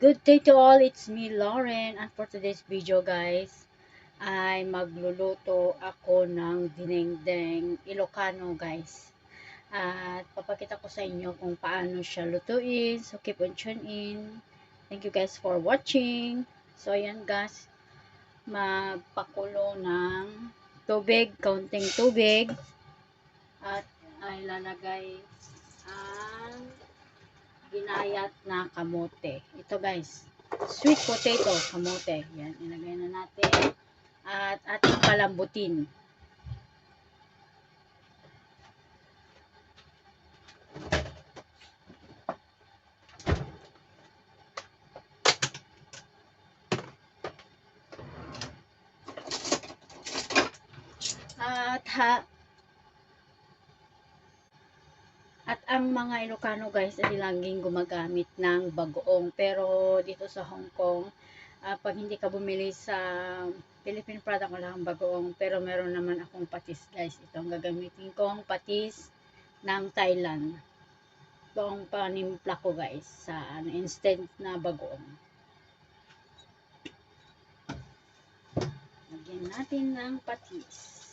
Good day to all, it's me Lauren, and for today's video guys ay magluluto ako ng dinengdeng Ilocano guys. At papakita ko sa inyo kung paano siya lutuin, so keep on tune in. Thank you guys for watching. So ayan guys, magpakulo ng tubig, kaunting tubig, at ay lalagay ang ginayat na kamote. Ito guys, sweet potato kamote. Yan, ilagay na natin. At ating palambutin. At ang mga Ilocano guys ay laging gumagamit ng bagoong. Pero dito sa Hong Kong, pag hindi ka bumili sa Philippine product, wala kang bagoong. Pero meron naman akong patis guys. Ito ang gagamitin kong patis ng Thailand. Ito ang panimpla ko guys sa instant na bagoong. Lagyan natin ng patis.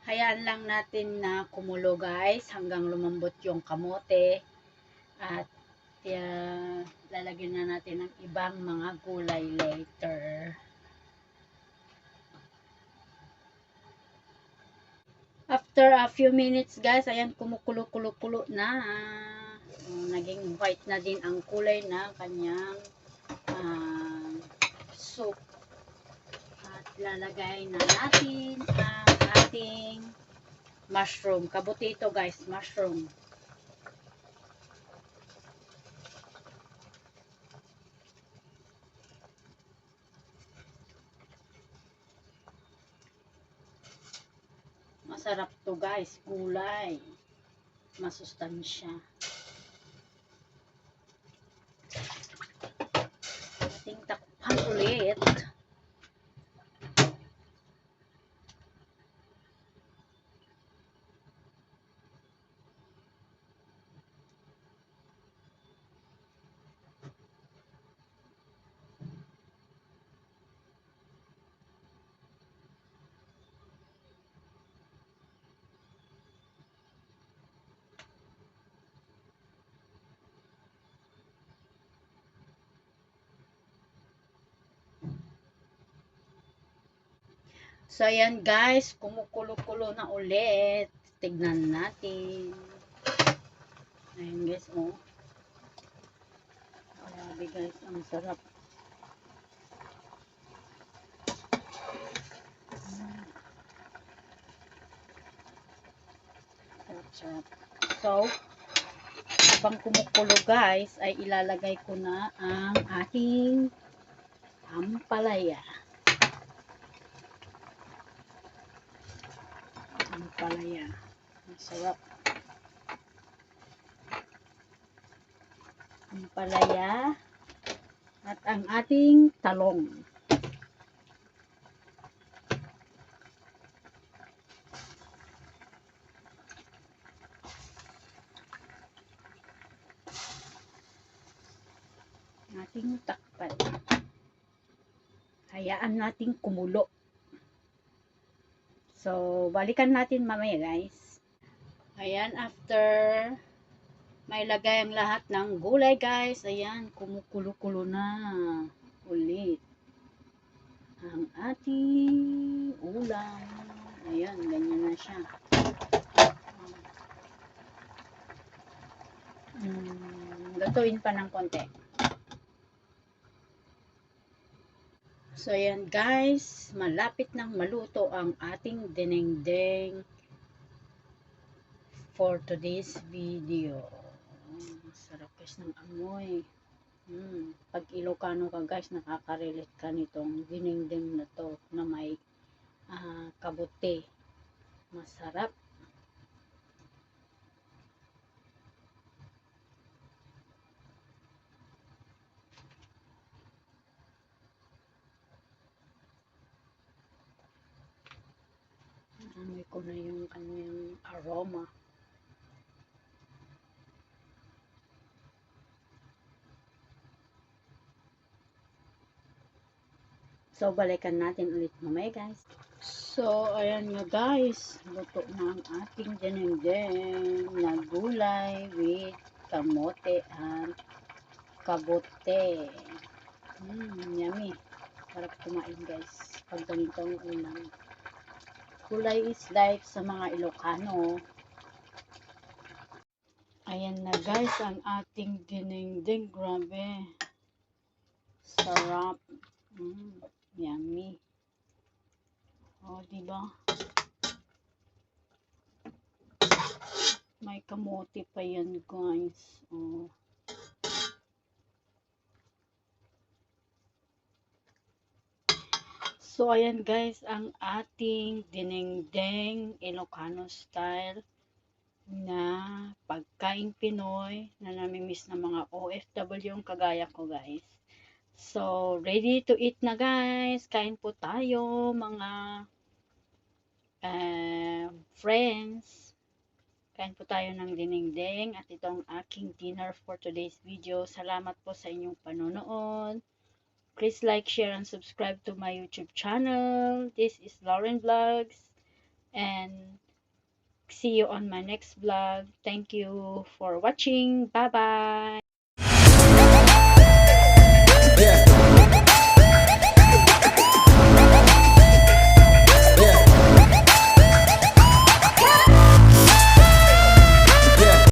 Hayaan lang natin na kumulo guys hanggang lumambot yung kamote. At lalagyan na natin ng ibang mga gulay later. After a few minutes guys, ayan kumukulo-kulo-kulo na. Naging white na din ang kulay na kanyang soup. At lalagay na natin ang ating mushroom. Kabuti ito guys, mushroom. Masarap to guys, gulay. Masustansya. Ating takpan ulit. So, ayan guys, kumukulo-kulo na ulit. Tignan natin. Ayan guys, oh. Grabe guys, ang sarap. So, habang kumukulo guys, ay ilalagay ko na ang ating ampalaya. Ampalaya. Masarap. Ampalaya. At ang ating talong. Ating takpan. Hayaan nating kumulo. So, balikan natin mamaya guys. Ayan, after may lagay ang lahat ng gulay guys, ayan, kumukulo-kulo na ulit ang ating ulam. Ayan, ganyan na siya. Lutuin pa ng konti. So, ayan guys, malapit nang maluto ang ating dinengdeng for today's video. Sarap guys ng amoy. Pag Ilocano ka guys, nakaka-relate ka nitong dinengdeng na to na may kabuti. Masarap. Amoy ko na yung kanyang aroma. So, balikan natin ulit mamaya, guys. So, ayan nga guys, luto na ang ating dinengdeng na gulay with kamote at kabote. Yummy. Sarap kumain guys. Pag ganitong ulam. Gulay is life sa mga Ilocano. Ayan na guys, ang ating dinengdeng. Grabe. Sarap. Yummy. O, diba? May kamote pa yan, guys. O. So, ayan guys, ang ating dinengdeng Ilocano style na pagkain Pinoy na namimiss ng mga OFW yung kagaya ko, guys. So, ready to eat na guys. Kain po tayo mga friends. Kain po tayo ng dinengdeng at itong aking dinner for today's video. Salamat po sa inyong panonood. Please like, share, and subscribe to my YouTube channel. This is Lauren Vlogs. And see you on my next vlog. Thank you for watching. Bye-bye.